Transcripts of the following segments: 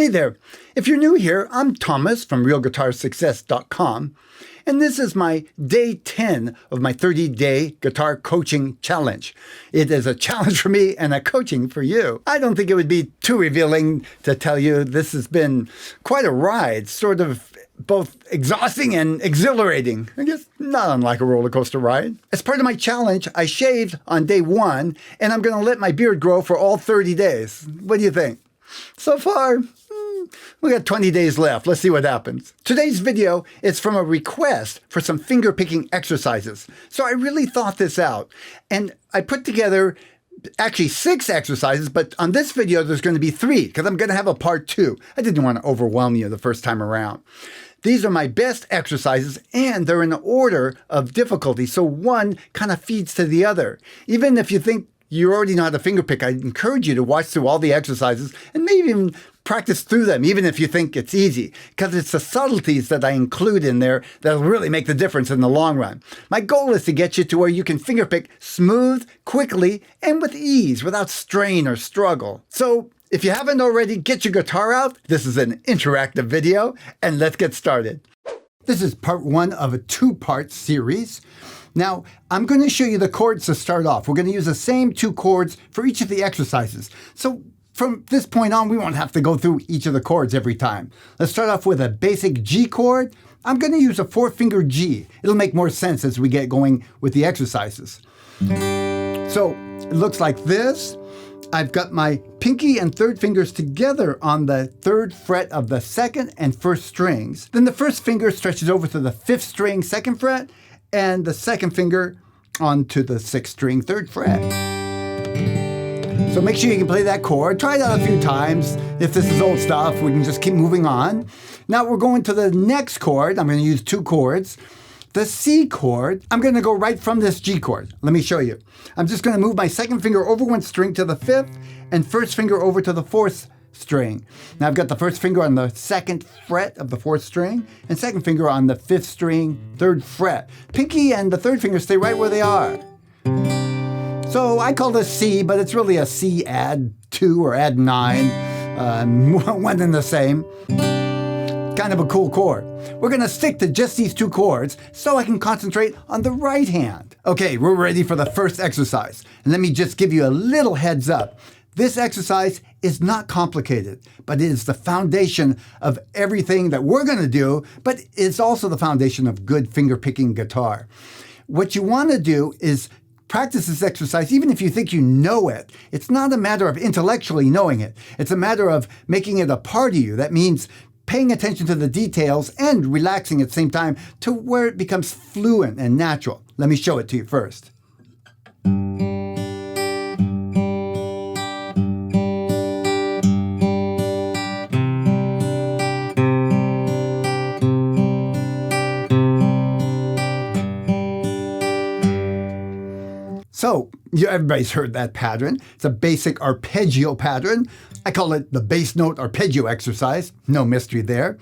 Hey there. If you're new here, I'm Tomas from RealGuitarSuccess.com, and this is my day 10 of my 30-day guitar coaching challenge. It is a challenge for me and a coaching for you. I don't think it would be too revealing to tell you this has been quite a ride, sort of both exhausting and exhilarating. I guess not unlike a roller coaster ride. As part of my challenge, I shaved on day 1, and I'm going to let my beard grow for all 30 days. What do you think? So far, we got 20 days left. Let's see what happens. Today's video is from a request for some finger picking exercises. So I really thought this out, and I put together actually 6 exercises, but on this video there's going to be 3 because I'm going to have a part 2. I didn't want to overwhelm you the first time around. These are my best exercises, and they're in order of difficulty, so one kind of feeds to the other. Even if you think you already know how to finger pick, I encourage you to watch through all the exercises and maybe even practice through them, even if you think it's easy, because it's the subtleties that I include in there that'll really make the difference in the long run. My goal is to get you to where you can finger pick smooth, quickly, and with ease, without strain or struggle. So if you haven't already, get your guitar out. This is an interactive video, and let's get started. This is part 1 of a 2-part series. Now, I'm going to show you the chords to start off. We're going to use the same 2 chords for each of the exercises. So from this point on, we won't have to go through each of the chords every time. Let's start off with a basic G chord. I'm going to use a 4-finger G. It'll make more sense as we get going with the exercises. So it looks like this. I've got my pinky and 3rd fingers together on the 3rd fret of the 2nd and 1st strings. Then the 1st finger stretches over to the 5th string, 2nd fret, and the 2nd finger onto the 6th string, 3rd fret. So make sure you can play that chord. Try it out a few times. If this is old stuff, we can just keep moving on. Now we're going to the next chord. I'm going to use 2 chords. The C chord, I'm going to go right from this G chord. Let me show you. I'm just going to move my 2nd finger over 1 string to the 5th and 1st finger over to the 4th string. Now I've got the 1st finger on the 2nd fret of the 4th string and 2nd finger on the 5th string, 3rd fret. Pinky and the 3rd finger stay right where they are. So I call this C, but it's really a C add 2 or add 9, one and the same. Kind of a cool chord. We're going to stick to just these 2 chords so I can concentrate on the right hand. Okay, we're ready for the first exercise. And let me just give you a little heads up. This exercise is not complicated, but it is the foundation of everything that we're going to do, but it's also the foundation of good finger picking guitar. What you want to do is practice this exercise even if you think you know it. It's not a matter of intellectually knowing it. It's a matter of making it a part of you. That means paying attention to the details and relaxing at the same time to where it becomes fluent and natural. Let me show it to you first. So, everybody's heard that pattern. It's a basic arpeggio pattern. I call it the bass note arpeggio exercise. No mystery there.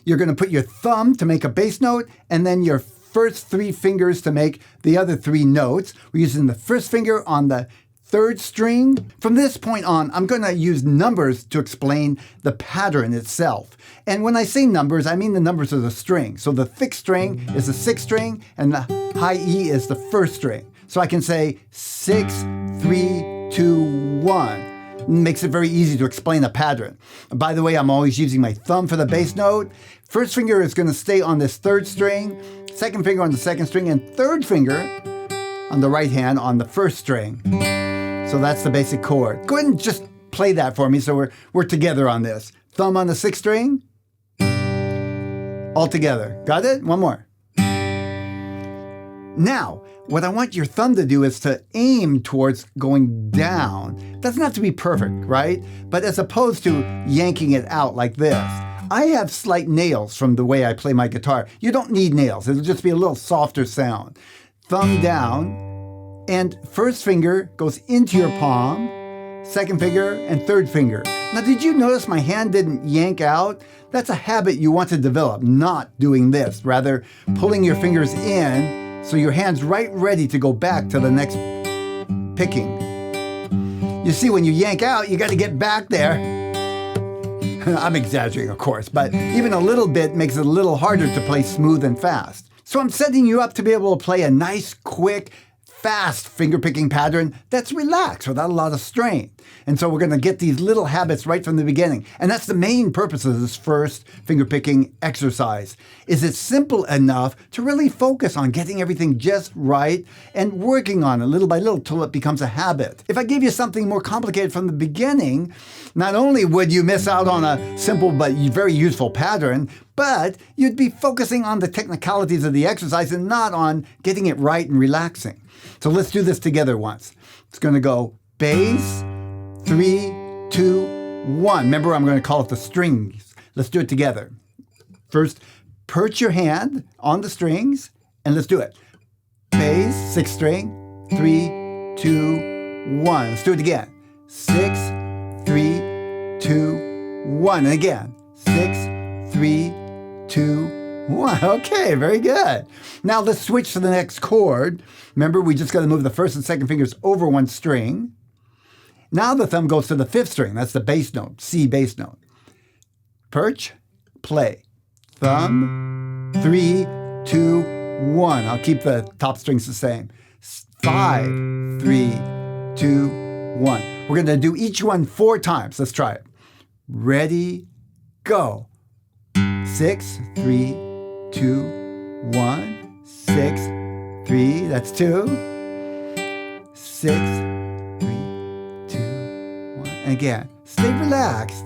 You're going to put your thumb to make a bass note, and then your first 3 fingers to make the other 3 notes. We're using the 1st finger on the 3rd string. From this point on, I'm going to use numbers to explain the pattern itself. And when I say numbers, I mean the numbers of the string. So the thick string is the 6th string, and the high E is the 1st string. So I can say 6, 3, 2, 1. Makes it very easy to explain a pattern. And by the way, I'm always using my thumb for the bass note. 1st finger is going to stay on this 3rd string, 2nd finger on the 2nd string, and 3rd finger on the right hand on the 1st string. So that's the basic chord. Go ahead and just play that for me so we're together on this. Thumb on the 6th string. All together. Got it? One more. Now, what I want your thumb to do is to aim towards going down. It doesn't have to be perfect, right? But as opposed to yanking it out like this. I have slight nails from the way I play my guitar. You don't need nails. It'll just be a little softer sound. Thumb down, and 1st finger goes into your palm, 2nd finger, and 3rd finger. Now, did you notice my hand didn't yank out? That's a habit you want to develop, not doing this. Rather, pulling your fingers in so your hand's right ready to go back to the next picking. You see, when you yank out, you got to get back there. I'm exaggerating, of course, but even a little bit makes it a little harder to play smooth and fast. So I'm setting you up to be able to play a nice, quick, fast fingerpicking pattern that's relaxed without a lot of strain. And so we're going to get these little habits right from the beginning. And that's the main purpose of this first fingerpicking exercise. Is it's simple enough to really focus on getting everything just right and working on it little by little till it becomes a habit. If I gave you something more complicated from the beginning, not only would you miss out on a simple but very useful pattern, but you'd be focusing on the technicalities of the exercise and not on getting it right and relaxing. So let's do this together once. It's going to go bass, 3, 2, 1. Remember, I'm going to call it the strings. Let's do it together. First, perch your hand on the strings, and let's do it. Bass, 6th string, 3, 2, 1. Let's do it again. 6, 3, 2, 1. And again. 6, 3, 2, 1. Okay, very good. Now let's switch to the next chord. Remember, we just got to move the first and second fingers over one string. Now the thumb goes to the 5th string. That's the bass note, C bass note. Perch, play. Thumb, 3, 2, 1. I'll keep the top strings the same. 5, 3, 2, 1. We're going to do each one 4 times. Let's try it. Ready, go. 6, 3, 2, 1. 6, 3, that's 2. 6, 3, 2, 1. And again, stay relaxed.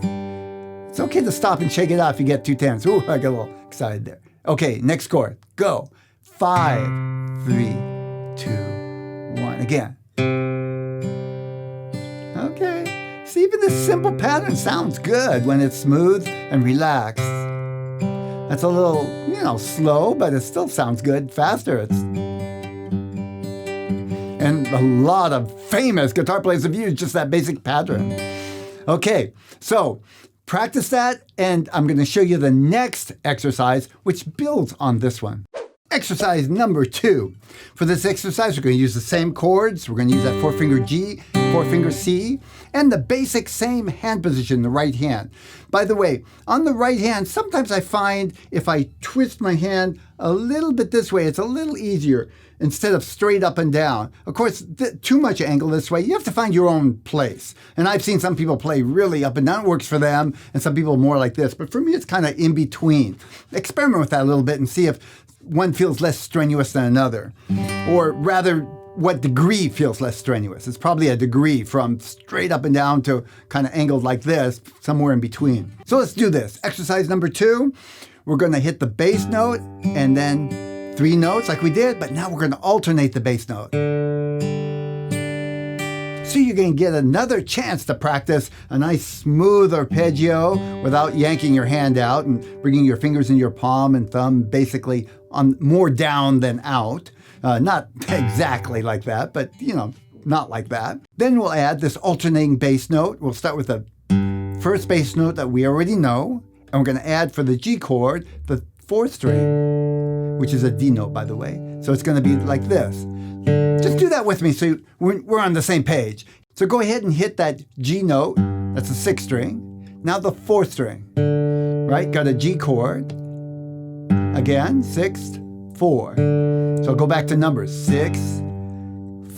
It's okay to stop and shake it off if you get too tense. Ooh, I got a little excited there. Okay, next chord. Go. 5, 3, 2, 1. Again. Okay. See, even this simple pattern sounds good when it's smooth and relaxed. That's a little, slow, but it still sounds good. Faster. And a lot of famous guitar players have used just that basic pattern. Okay, so practice that, and I'm going to show you the next exercise, which builds on this one. Exercise number 2. For this exercise, we're going to use the same chords. We're going to use that 4-finger G, 4-finger C, and the basic same hand position, the right hand. By the way, on the right hand, sometimes I find if I twist my hand a little bit this way, it's a little easier instead of straight up and down. Of course, too much angle this way, you have to find your own place. And I've seen some people play really up and down. It works for them, and some people more like this. But for me, it's kind of in between. Experiment with that a little bit and see if one feels less strenuous than another. Or rather, what degree feels less strenuous. It's probably a degree from straight up and down to kind of angled like this, somewhere in between. So let's do this. Exercise number 2. We're going to hit the bass note and then 3 notes like we did, but now we're going to alternate the bass note. So you're going to get another chance to practice a nice smooth arpeggio without yanking your hand out and bringing your fingers in your palm and thumb basically on more down than out. Not exactly like that, but not like that. Then we'll add this alternating bass note. We'll start with the first bass note that we already know, and we're going to add for the G chord the 4th string, which is a D note, by the way. So it's going to be like this. Just do that with me so we're on the same page. So go ahead and hit that G note. That's the 6th string. Now the 4th string, right? Got a G chord. Again, 6th, 4. So I'll go back to numbers. 6,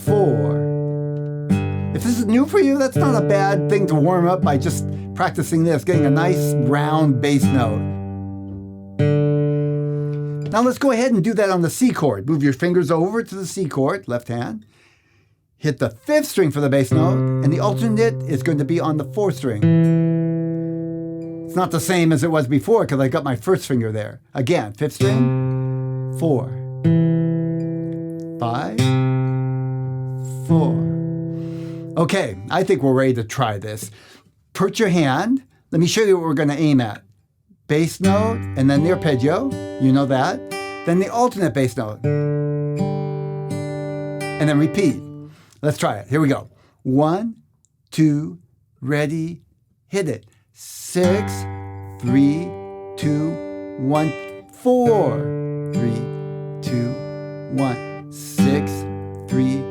4. If this is new for you, that's not a bad thing to warm up by just practicing this, getting a nice round bass note. Now let's go ahead and do that on the C chord. Move your fingers over to the C chord, left hand. Hit the 5th string for the bass note, and the alternate is going to be on the 4th string. It's not the same as it was before because I got my 1st finger there. Again, 5th string, 4, 5, 4. Okay, I think we're ready to try this. Perch your hand. Let me show you what we're going to aim at. Bass note, and then the arpeggio. You know that. Then the alternate bass note. And then repeat. Let's try it. Here we go. 1, 2, ready, hit it. 6, 3, 2, 1, 4, 3, 2, 1, 6, 3,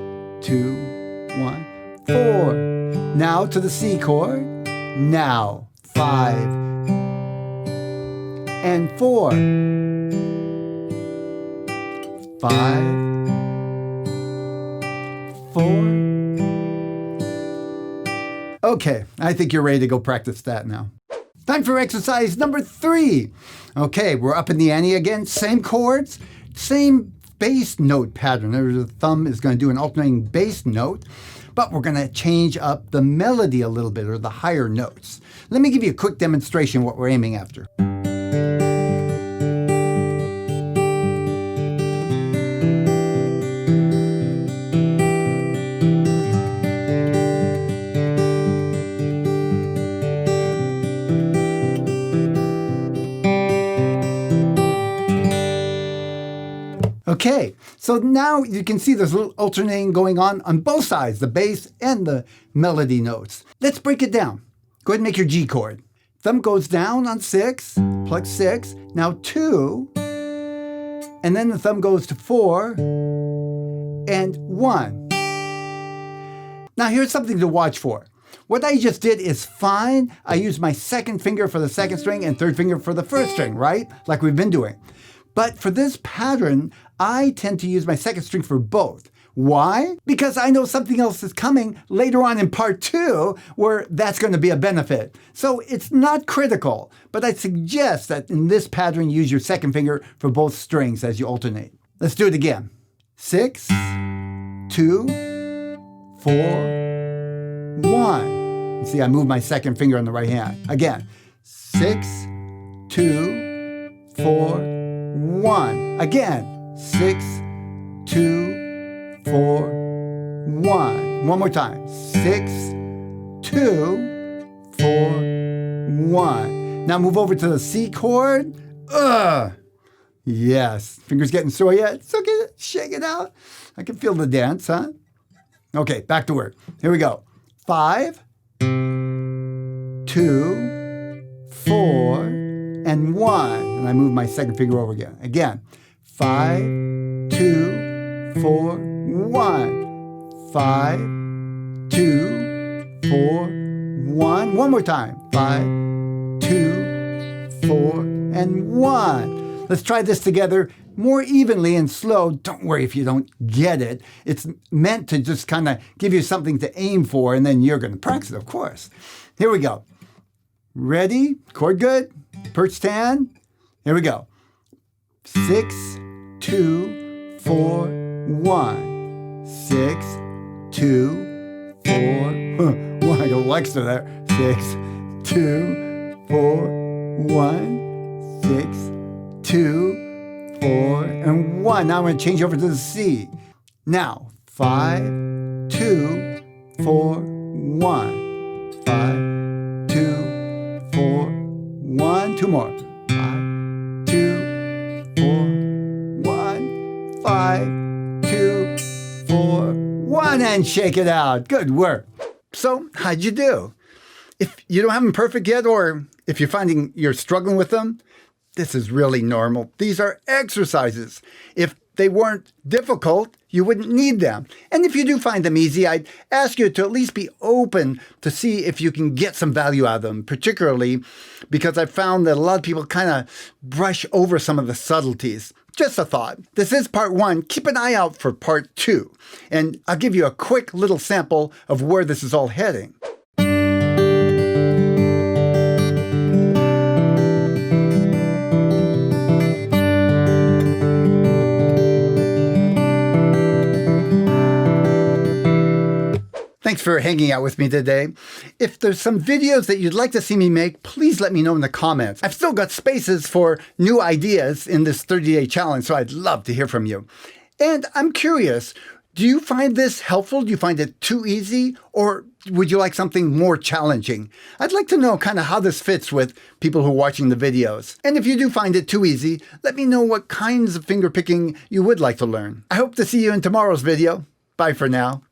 2, 1, 4. Now to the C chord. Now 5, and 4. 5, 4. Okay, I think you're ready to go practice that now. Time for exercise number 3. Okay, we're up in the ante again. Same chords, same bass note pattern. The thumb is going to do an alternating bass note, but we're going to change up the melody a little bit, or the higher notes. Let me give you a quick demonstration of what we're aiming after. Okay, so now you can see there's a little alternating going on both sides, the bass and the melody notes. Let's break it down. Go ahead and make your G chord. Thumb goes down on 6, pluck 6, now 2, and then the thumb goes to 4 and 1. Now here's something to watch for. What I just did is fine. I used my second finger for the second string and third finger for the first string, right? Like we've been doing. But for this pattern, I tend to use my second string for both. Why? Because I know something else is coming later on in part 2 where that's going to be a benefit. So it's not critical, but I suggest that in this pattern, use your second finger for both strings as you alternate. Let's do it again. 6, 2, 4, 1. See, I moved my second finger on the right hand. Again, 6, 2, 4, 1. Again, 6, 2, 4, 1. One more time. 6, 2, 4, 1. Now move over to the C chord. Yes. Fingers getting sore yet? It's okay. Shake it out. I can feel the dance, huh? Okay, back to work. Here we go. 5, 2, 4, and 1. And I move my second finger over again. Again. 5, 2, 4, 1. 5, 2, 4, 1. One more time. 5, 2, 4, and 1. Let's try this together more evenly and slow. Don't worry if you don't get it. It's meant to just kind of give you something to aim for, and then you're going to practice it, of course. Here we go. Ready? Chord good? Perched hand? Here we go. 6, 2, 4, 1. 6, 2, 4, 1. I got Alexa there. 6, 2, 4, 1. 6, 2, 4, and 1. Now I'm going to change over to the C. Now, 5, 2, 4, 1. 5, 2, 4, 1. Two more. 5, 2, 4, 1. 5, 2, 4, 1. And shake it out. Good work. So, how'd you do? If you don't have them perfect yet, or if you're finding you're struggling with them, this is really normal. These are exercises. If they weren't difficult, you wouldn't need them. And if you do find them easy, I'd ask you to at least be open to see if you can get some value out of them, particularly because I've found that a lot of people kind of brush over some of the subtleties. Just a thought. This is part 1. Keep an eye out for part 2. And I'll give you a quick little sample of where this is all heading. Thanks for hanging out with me today. If there's some videos that you'd like to see me make, please let me know in the comments. I've still got spaces for new ideas in this 30-day challenge, so I'd love to hear from you. And I'm curious, do you find this helpful? Do you find it too easy? Or would you like something more challenging? I'd like to know kind of how this fits with people who are watching the videos. And if you do find it too easy, let me know what kinds of finger picking you would like to learn. I hope to see you in tomorrow's video. Bye for now.